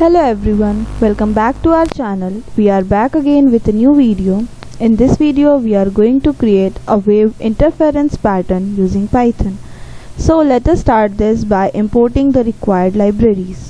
Hello everyone, welcome back to our channel. We are back again with a new video. In this video we are going to create a wave interference pattern using Python. So let us start this by importing the required libraries.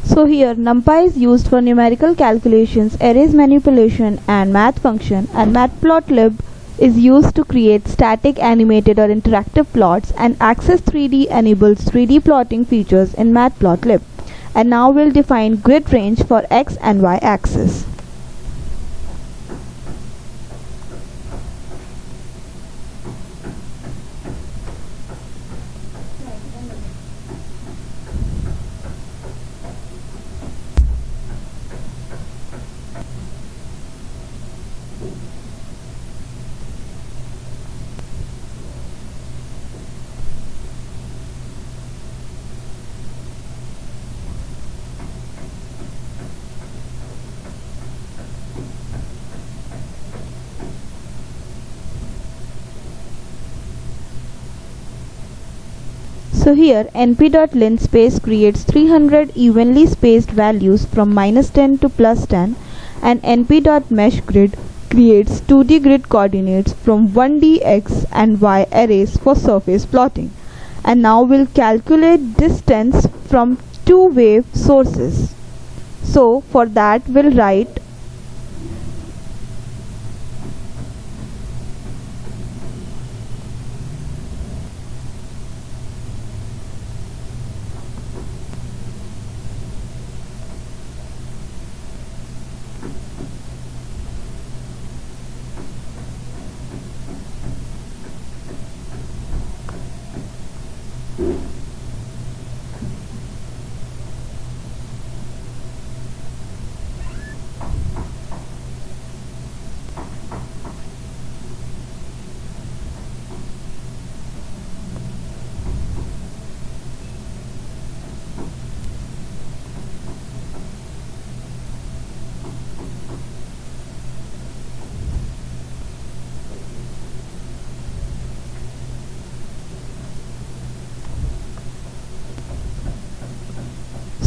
So here NumPy is used for numerical calculations, arrays manipulation and math function, and matplotlib is used to create static, animated or interactive plots, and Access 3D enables 3D plotting features in matplotlib. And now we'll define grid range for x and y axis. So here np.linspace creates 300 evenly spaced values from -10 to +10, and np.meshgrid creates 2D grid coordinates from 1D x and y arrays for surface plotting. And now we'll calculate distance from two wave sources. So for that we'll write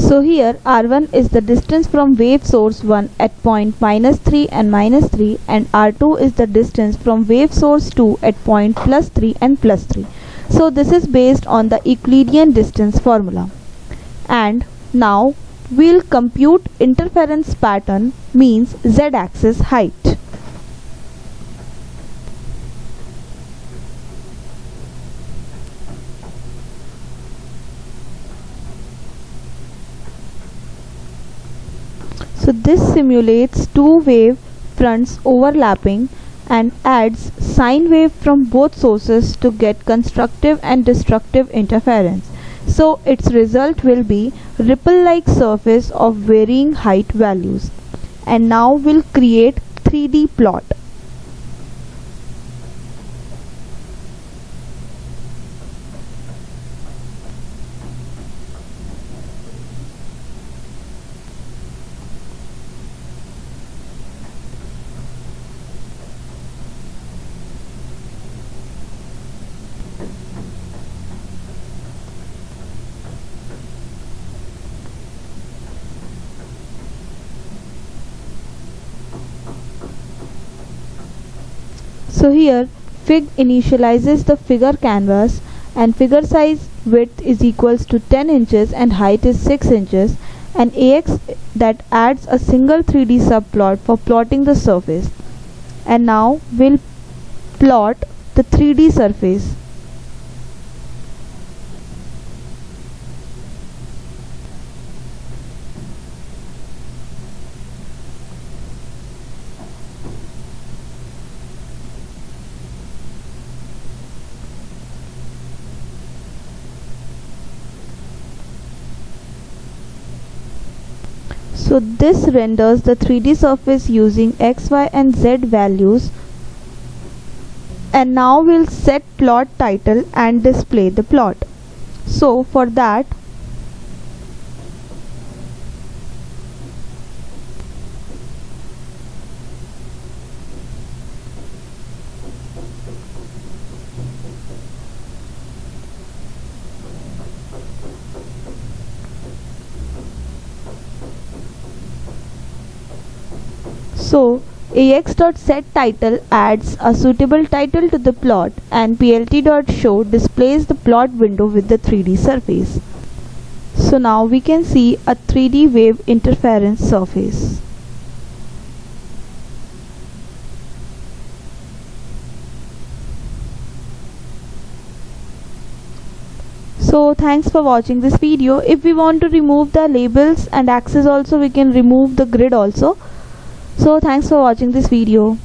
So here R1 is the distance from wave source 1 at point -3 and -3, and R2 is the distance from wave source 2 at point +3 and +3. So this is based on the Euclidean distance formula. And now we'll compute interference pattern, means z-axis height. So this simulates two wave fronts overlapping and adds sine wave from both sources to get constructive and destructive interference. So its result will be ripple-like surface of varying height values. And now we'll create 3D plot. So here fig initializes the figure canvas, and figure size width is equals to 10 inches and height is 6 inches, and AX that adds a single 3D subplot for plotting the surface. And now we'll plot the 3D surface. So this renders the 3D surface using x, y and z values And now we'll set plot title and display the plot. So for that, ax.setTitle adds a suitable title to the plot, and plt.show displays the plot window with the 3D surface. So now we can see a 3D wave interference surface. So thanks for watching this video. If we want to remove the labels and axes also, we can remove the grid also. So thanks for watching this video.